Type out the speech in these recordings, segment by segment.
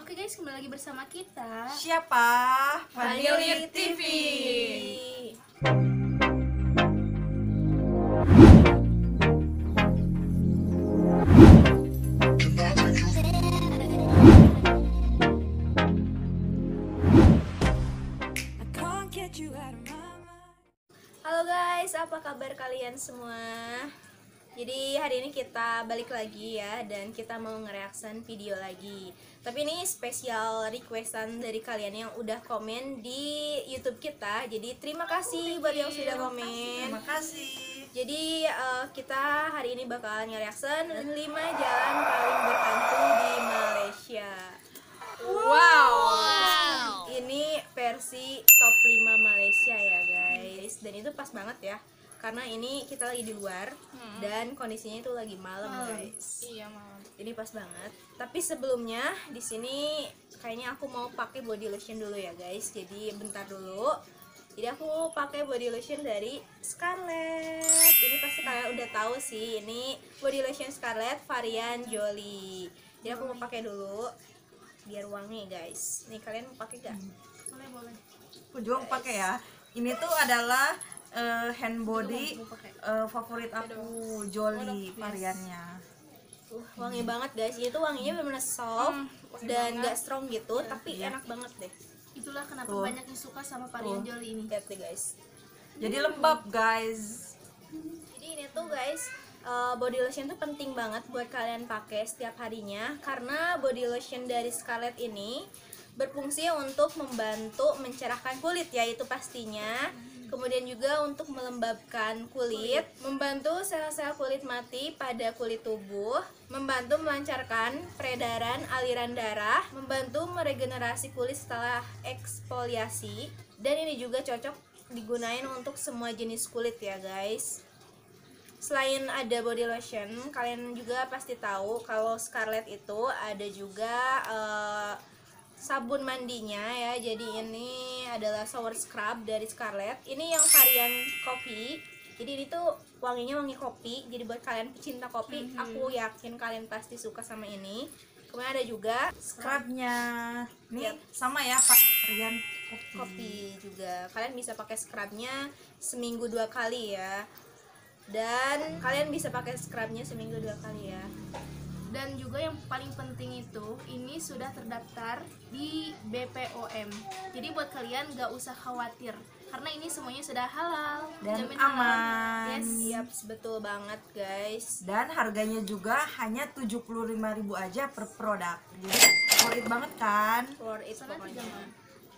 Oke guys, kembali lagi bersama kita. Siapa? Fadilir TV. Halo guys, apa kabar kalian semua? Jadi hari ini kita balik lagi ya, dan kita mau ngereaction video lagi. Tapi ini spesial requestan dari kalian yang udah komen di YouTube kita. Jadi terima kasih buat yang sudah komen. Terima kasih. Jadi kita hari ini bakalan ngereaction 5 jalan paling berhantu di Malaysia. Wow. Ini versi top 5 Malaysia ya guys. Dan itu pas banget ya, karena ini kita lagi di luar dan kondisinya itu lagi malam guys. Iya malam. Ini pas banget. Tapi sebelumnya di sini kayaknya aku mau pakai body lotion dulu ya guys. Jadi bentar dulu. Jadi aku pakai body lotion dari Scarlett. Ini pasti kalian udah tahu sih, ini body lotion Scarlett varian Jolie. Jadi aku mau pakai dulu biar wangi guys. Nih kalian mau pakai gak? Boleh. Aku juga mau pakai ya. Ini tuh adalah hand body favorit aku, Jolie variannya. Wangi banget guys. Ini tuh wanginya benar-benar soft dan gak strong gitu, tapi enak banget deh. Itulah kenapa Tuh. banyak yang suka sama varian Jolie ini. Lihat deh guys. Jadi lembab guys. Jadi ini tuh guys, body lotion tuh penting banget buat kalian pakai setiap harinya, karena body lotion dari Scarlett ini berfungsi untuk membantu mencerahkan kulit ya, itu pastinya. Kemudian juga untuk melembabkan kulit, membantu sel-sel kulit mati pada kulit tubuh, membantu melancarkan peredaran aliran darah, membantu meregenerasi kulit setelah eksfoliasi, dan ini juga cocok digunain untuk semua jenis kulit ya guys. Selain ada body lotion, kalian juga pasti tahu kalau Scarlett itu ada juga sabun mandinya ya. Jadi ini adalah shower scrub dari Scarlett. Ini yang varian kopi. Jadi ini tuh wanginya wangi kopi. Jadi buat kalian pecinta kopi, aku yakin kalian pasti suka sama ini. Kemudian ada juga Scrubnya. Nih Yap. sama ya Pak Rian. kopi juga. Kalian bisa pakai scrubnya seminggu 2 kali ya. Dan kalian bisa pakai scrubnya seminggu 2 kali ya. Dan juga yang paling penting itu, ini sudah terdaftar di BPOM. Jadi buat kalian gak usah khawatir, karena ini semuanya sudah halal Dan jamin aman. halal. Yes. Yap, betul banget guys. Dan harganya juga hanya 75.000 aja per produk. Jadi worth it banget kan? For it Sangat pokoknya. nyaman.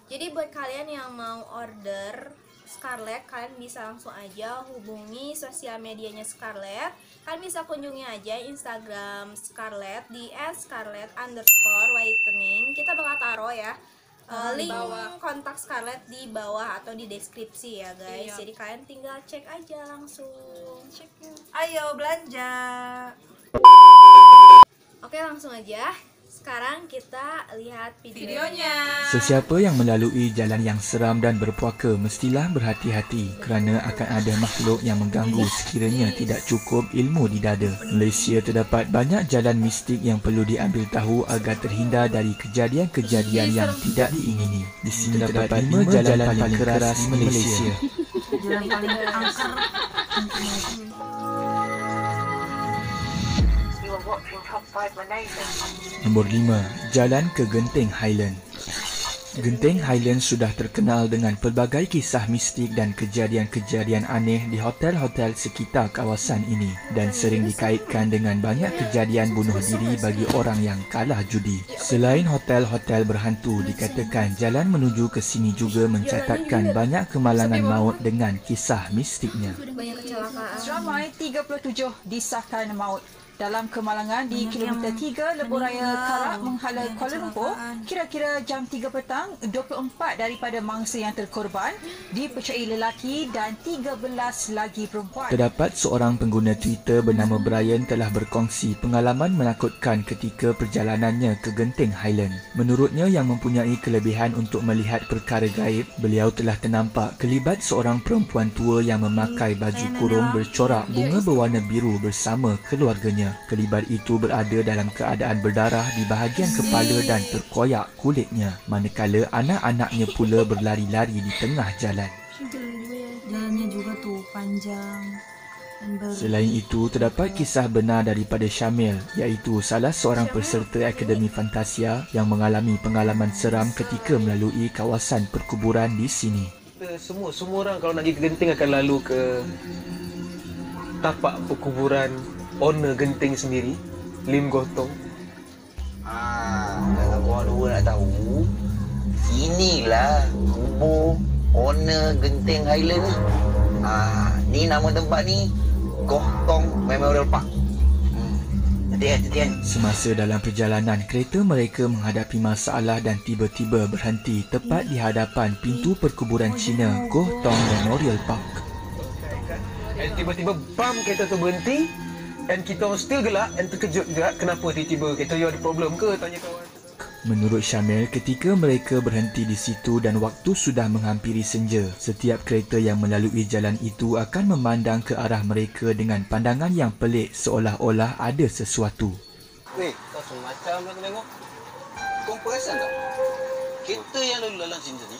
Jadi buat kalian yang mau order Scarlett, kalian bisa langsung aja hubungi sosial medianya Scarlett. Kalian bisa kunjungi aja Instagram Scarlett di @scarlett_whitening. Kita bakal taruh ya link kontak Scarlett di bawah atau di deskripsi ya guys. Iya. Jadi kalian tinggal cek aja langsung. Ayo belanja. Oke, langsung aja. Sekarang kita lihat Videonya. Sesiapa yang melalui jalan yang seram dan berpuaka mestilah berhati-hati kerana akan ada makhluk yang mengganggu sekiranya tidak cukup ilmu di dada. Malaysia terdapat banyak jalan mistik yang perlu diambil tahu agar terhindar dari kejadian-kejadian yang tidak diingini. Di sini terdapat 5 jalan paling keras di Malaysia. Jalan paling angker. Nombor 5. Jalan ke Genting Highland. Genting Highland sudah terkenal dengan pelbagai kisah mistik dan kejadian-kejadian aneh di hotel-hotel sekitar kawasan ini dan sering dikaitkan dengan banyak kejadian bunuh diri bagi orang yang kalah judi. Selain hotel-hotel berhantu, dikatakan jalan menuju ke sini juga mencatatkan banyak kemalangan maut dengan kisah mistiknya. banyak kecelakaan. Seramai 37 disahkan maut dalam kemalangan di kilometer 3 Lebuh Raya Karak menghala Kuala Lumpur. Kira-kira jam 3 petang, 24 daripada mangsa yang terkorban dipercayai lelaki dan 13 lagi perempuan. Terdapat seorang pengguna Twitter bernama Brian telah berkongsi pengalaman menakutkan ketika perjalanannya ke Genting Highland. Menurutnya, yang mempunyai kelebihan untuk melihat perkara gaib, beliau telah ternampak kelibat seorang perempuan tua yang memakai baju kurung bercorak bunga berwarna biru bersama keluarganya. sebenarnya, kelibat itu berada dalam keadaan berdarah di bahagian kepala dan terkoyak kulitnya, manakala anak-anaknya pula berlari-lari di tengah jalan. Jalannya juga tuh panjang dan Selain itu, terdapat kisah benar daripada Syamil, iaitu salah seorang peserta Akademi Fantasia yang mengalami pengalaman seram ketika melalui kawasan perkuburan di sini. Semua orang kalau nak pergi ke Genting akan lalu ke tapak perkuburan owner Genting sendiri, Lim Gotong. Kalau korang dua nak tahu, inilah kubur owner Genting Highland ni. Ni nama tempat ni Gotong Memorial Park. Hati-hati. Semasa dalam perjalanan, kereta mereka menghadapi masalah dan tiba-tiba berhenti tepat di hadapan pintu perkuburan Cina Gotong Memorial Park. Dan tiba-tiba bam kereta tu berhenti, and kita orang still gelak and terkejut juga kenapa tiba-tiba kereta you ada problem ke, tanya kawan. Menurut Syamil, ketika mereka berhenti di situ dan waktu sudah menghampiri senja, setiap kereta yang melalui jalan itu akan memandang ke arah mereka dengan pandangan yang pelik seolah-olah ada sesuatu. Weh, kau semacam aku tengok. Kau perasan tak? Kereta yang lalu lalang sini tadi,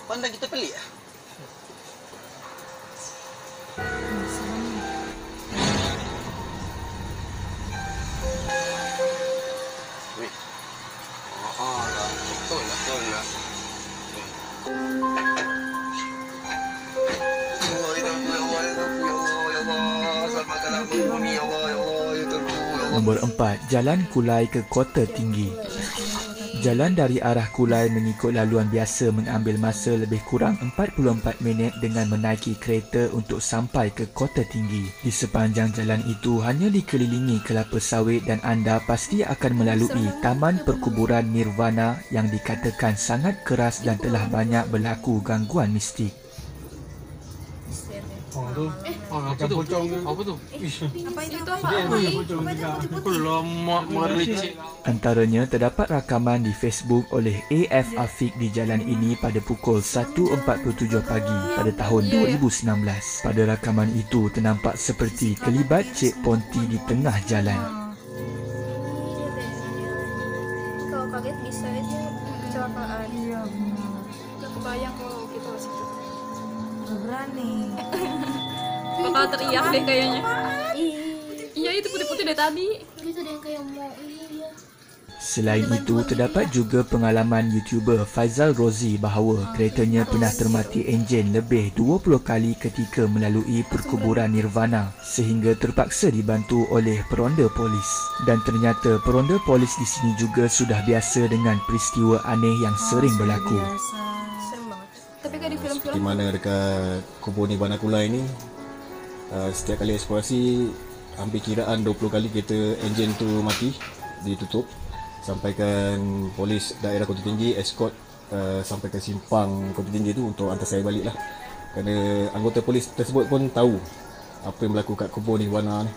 pandang kita pelik lah. Weh. Betul lah. Nombor 4, Jalan Kulai ke Kota Tinggi. Jalan dari arah Kulai mengikut laluan biasa mengambil masa lebih kurang 44 minit dengan menaiki kereta untuk sampai ke Kota Tinggi. Di sepanjang jalan itu hanya dikelilingi kelapa sawit dan anda pasti akan melalui Taman Perkuburan Nirvana yang dikatakan sangat keras dan telah banyak berlaku gangguan mistik. Apa tu? apa itu? Antaranya terdapat rakaman di Facebook oleh AF Afiq di jalan ini pada pukul 1.47 pagi pada tahun 2019. Pada rakaman itu ternampak seperti kelibat Cik Ponti di tengah jalan. Kalau kaget bisa aja kecelakaan. Iya benar. Gak kebayang kalau kita ke situ. Gak berani. Bakal teriak deh kayaknya. Iya, Itu putih-putih dari tadi. Itu ada yang kayak mau ini ya. Selain itu, terdapat juga pengalaman YouTuber Faizal Rozi bahawa keretanya pernah termati enjin lebih 20 kali ketika melalui perkuburan Nirvana sehingga terpaksa dibantu oleh peronda polis. Dan ternyata peronda polis di sini juga sudah biasa dengan peristiwa aneh yang sering berlaku. serem banget. Tapi kayak di film-film Di mana dekat kubur Nirvana Kulai ni, setiap kali eksplorasi hampir kiraan 20 kali kereta enjin tu mati, ditutup, sampaikan polis daerah Kota Tinggi escort sampai ke simpang Kota Tinggi tu untuk hantar saya balik lah. Kerana anggota polis tersebut pun tahu apa yang berlaku kat kubur Nirvana ni.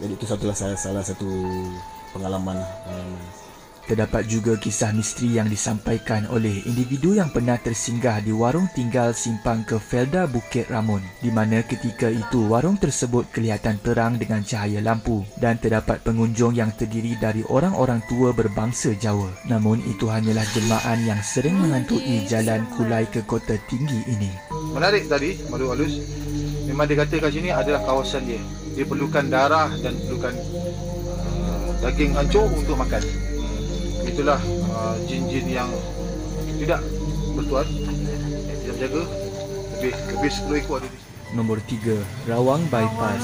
Jadi itu salah satu pengalaman. Terdapat juga kisah misteri yang disampaikan oleh individu yang pernah tersinggah di warung tinggal simpang ke Felda Bukit Ramon, di mana ketika itu warung tersebut kelihatan terang dengan cahaya lampu dan terdapat pengunjung yang terdiri dari orang-orang tua berbangsa Jawa. Namun itu hanyalah jelmaan yang sering menghantui jalan Kulai ke Kota Tinggi ini. Menarik tadi, Malu Halus. Memang dia kata kat sini adalah kawasan dia. Dia perlukan darah dan perlukan daging hancur untuk makan. Itulah jin-jin yang tidak bertuan, yang tidak berjaga. Lebih 10 ekor ada di sini. Nombor 3, Rawang Bypass.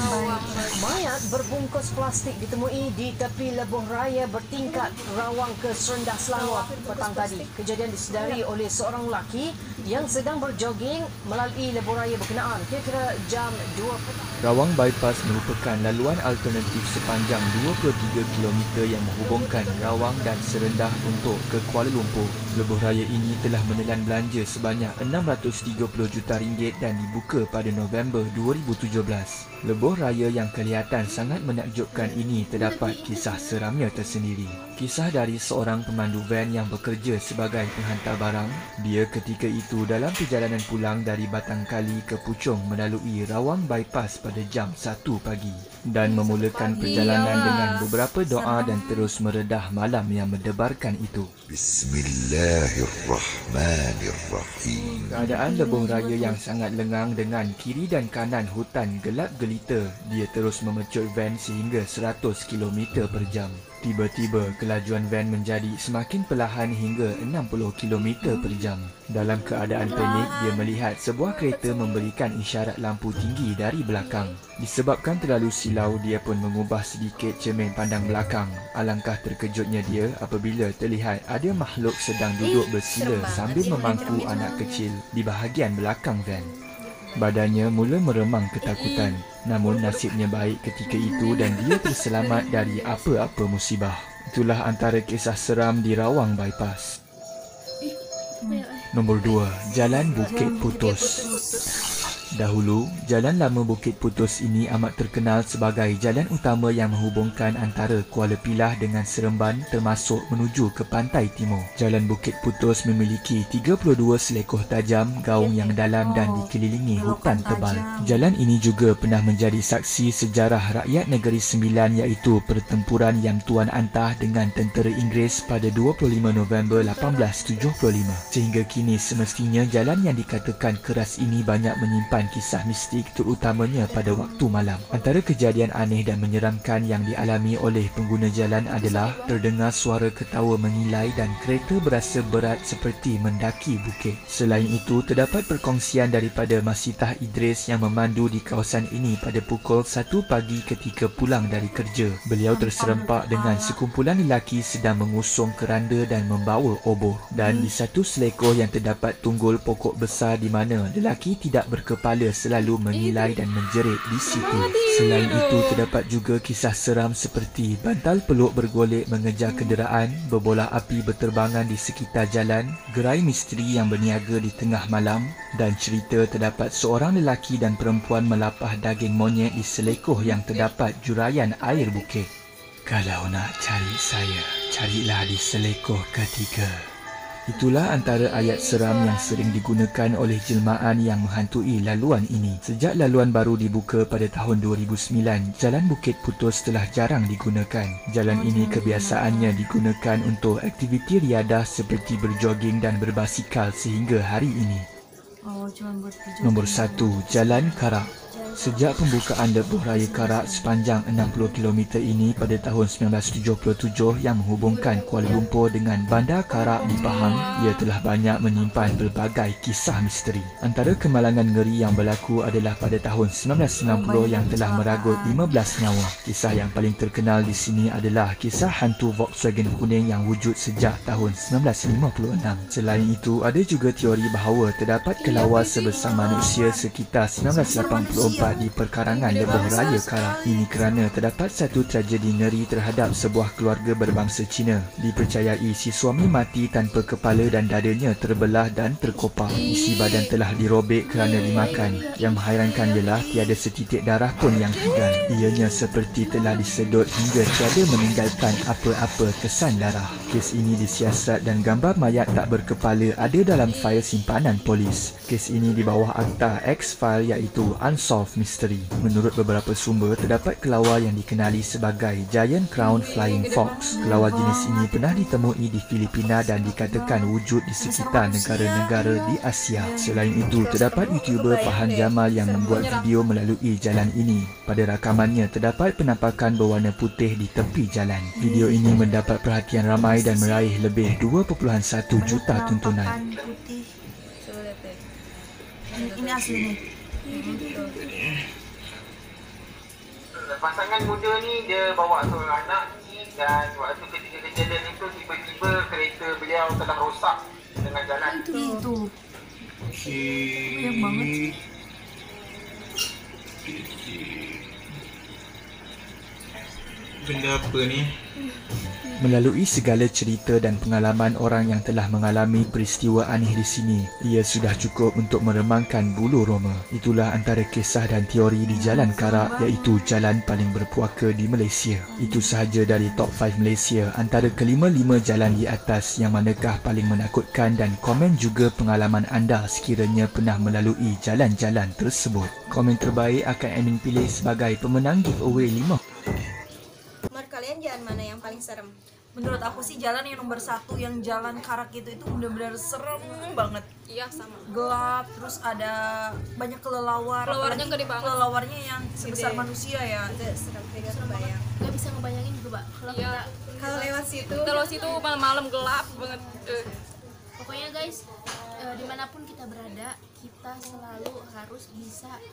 Mayat berbungkus plastik ditemui di tepi lebuh raya bertingkat Rawang ke Serendah Selangor petang tadi. Kejadian disedari oleh seorang lelaki yang sedang berjoging melalui lebuh raya berkenaan kira-kira jam 2 petang. Rawang Bypass merupakan laluan alternatif sepanjang 23 km yang menghubungkan Rawang dan Serendah untuk ke Kuala Lumpur. Lebuh raya ini telah menelan belanja sebanyak RM630 juta dan dibuka pada November 2017. Lebuh raya yang kelihatan sangat menakjubkan ini terdapat kisah seramnya tersendiri. Kisah dari seorang pemandu van yang bekerja sebagai penghantar barang. Dia ketika itu dalam perjalanan pulang dari Batang Kali ke Puchong melalui Rawang Bypass pada jam 1 pagi dan memulakan perjalanan dengan beberapa doa dan terus meredah malam yang mendebarkan itu. Bismillahirrahmanirrahim. Keadaan lebuh raya yang sangat lengang dengan kiri dan kanan hutan gelap gelita. Dia terus memecut van sehingga 100 km per jam. Tiba-tiba kelajuan van menjadi semakin perlahan hingga 60 km per jam. Dalam keadaan panik, dia melihat sebuah kereta memberikan isyarat lampu tinggi dari belakang. Disebabkan terlalu silau, dia pun mengubah sedikit cermin pandang belakang. Alangkah terkejutnya dia apabila terlihat ada makhluk sedang duduk bersila sambil memangku anak kecil di bahagian belakang van. Badannya mula meremang ketakutan. Namun nasibnya baik ketika itu dan dia terselamat dari apa-apa musibah. Itulah antara kisah seram di Rawang Bypass. Nombor 2, Jalan Bukit Putus. Dahulu, jalan lama Bukit Putus ini amat terkenal sebagai jalan utama yang menghubungkan antara Kuala Pilah dengan Seremban termasuk menuju ke pantai timur. Jalan Bukit Putus memiliki 32 selekoh tajam, gaung yang dalam dan dikelilingi hutan tebal. Jalan ini juga pernah menjadi saksi sejarah rakyat Negeri Sembilan iaitu pertempuran Yang Tuan Antah dengan tentera Inggeris pada 25 November 1875. Sehingga kini semestinya jalan yang dikatakan keras ini banyak menyimpan kisah mistik terutamanya pada waktu malam. Antara kejadian aneh dan menyeramkan yang dialami oleh pengguna jalan adalah terdengar suara ketawa mengilai dan kereta berasa berat seperti mendaki bukit. Selain itu, terdapat perkongsian daripada Masitah Idris yang memandu di kawasan ini pada pukul 1 pagi ketika pulang dari kerja. Beliau terserempak dengan sekumpulan lelaki sedang mengusung keranda dan membawa obor. Dan di satu selekoh yang terdapat tunggul pokok besar di mana lelaki tidak berkepala selalu mengilai dan menjerit di situ. Selain itu, terdapat juga kisah seram seperti bantal peluk bergolek mengejar kenderaan, berbola api berterbangan di sekitar jalan, gerai misteri yang berniaga di tengah malam dan cerita terdapat seorang lelaki dan perempuan melapah daging monyet di selekoh yang terdapat juraian air bukit. Kalau nak cari saya, carilah di selekoh ketiga. Itulah antara ayat seram yang sering digunakan oleh jelmaan yang menghantui laluan ini. Sejak laluan baru dibuka pada tahun 2009, Jalan Bukit Putus telah jarang digunakan. Jalan ini kebiasaannya digunakan untuk aktiviti riadah seperti berjoging dan berbasikal sehingga hari ini. Nombor 1, Jalan Karak. Sejak pembukaan lebuh raya Karak sepanjang 60 km ini pada tahun 1977 yang menghubungkan Kuala Lumpur dengan Bandar Karak di Pahang, ia telah banyak menyimpan pelbagai kisah misteri. Antara kemalangan ngeri yang berlaku adalah pada tahun 1990 yang telah meragut 15 nyawa. Kisah yang paling terkenal di sini adalah kisah hantu Volkswagen kuning yang wujud sejak tahun 1956. Selain itu, ada juga teori bahawa terdapat kelawar sebesar manusia sekitar 1984 di perkarangan lebuh raya Karak. Ini kerana terdapat satu tragedi ngeri terhadap sebuah keluarga berbangsa Cina. Dipercayai si suami mati tanpa kepala dan dadanya terbelah dan terkopak. Isi badan telah dirobek kerana dimakan. Yang menghairankan ialah tiada setitik darah pun yang tinggal. Ianya seperti telah disedot hingga tiada meninggalkan apa-apa kesan darah. Kes ini disiasat dan gambar mayat tak berkepala ada dalam fail simpanan polis. Kes ini di bawah akta X-File iaitu Unsolved Mystery. Menurut beberapa sumber, terdapat kelawar yang dikenali sebagai Giant Crown Flying Fox. Kelawar jenis ini pernah ditemui di Filipina dan dikatakan wujud di sekitar negara-negara di Asia. Selain itu, terdapat YouTuber Fahan Jamal yang membuat video melalui jalan ini. Pada rakamannya, terdapat penampakan berwarna putih di tepi jalan. Video ini mendapat perhatian ramai dan meraih lebih 2.1 juta tontonan. Ini asli nih. Pasangan muda ni dia bawa seorang anak dan waktu ketika kejadian itu tiba-tiba kereta beliau telah rosak dengan jalan Itu. Banyak banget. Benda apa ni? Melalui segala cerita dan pengalaman orang yang telah mengalami peristiwa aneh di sini, ia sudah cukup untuk meremangkan bulu roma. Itulah antara kisah dan teori di Jalan Karak, iaitu jalan paling berpuaka di Malaysia. Itu sahaja dari Top 5 Malaysia. Antara kelima-lima jalan di atas, yang manakah paling menakutkan, dan komen juga pengalaman anda sekiranya pernah melalui jalan-jalan tersebut. Komen terbaik akan admin pilih sebagai pemenang giveaway 5. Menurut kalian jalan mana yang paling serem? Menurut aku sih jalan yang nomor 1 yang Jalan Karak itu benar-benar serem banget. Iya, sama. Gelap, terus ada banyak kelelawar. Keluarnya apalagi gede banget. Kelelawarnya yang sebesar manusia ya. Serem, tidak kebayang. Gak bisa ngebayangin juga, Mbak. Iya. Kalau lewat situ, Kalau situ malam-malam gelap banget. Pokoknya guys, dimanapun kita berada, kita selalu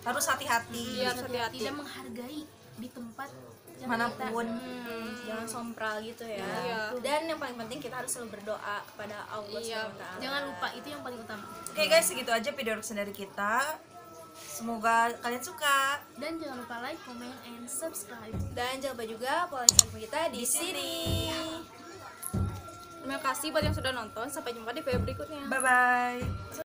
harus hati-hati. Iya, hati-hati. dan menghargai di tempat yang Manapun. jangan sompral gitu ya. Iya. Dan yang paling penting kita harus selalu berdoa kepada Allah Iya. SWT. Jangan lupa, itu yang paling utama. Oke guys, segitu aja video reaction dari kita. Semoga kalian suka. Dan jangan lupa like, comment, and subscribe. Dan jangan lupa juga follow Instagram kita di sini. Terima kasih buat yang sudah nonton. Sampai jumpa di video berikutnya. Bye bye.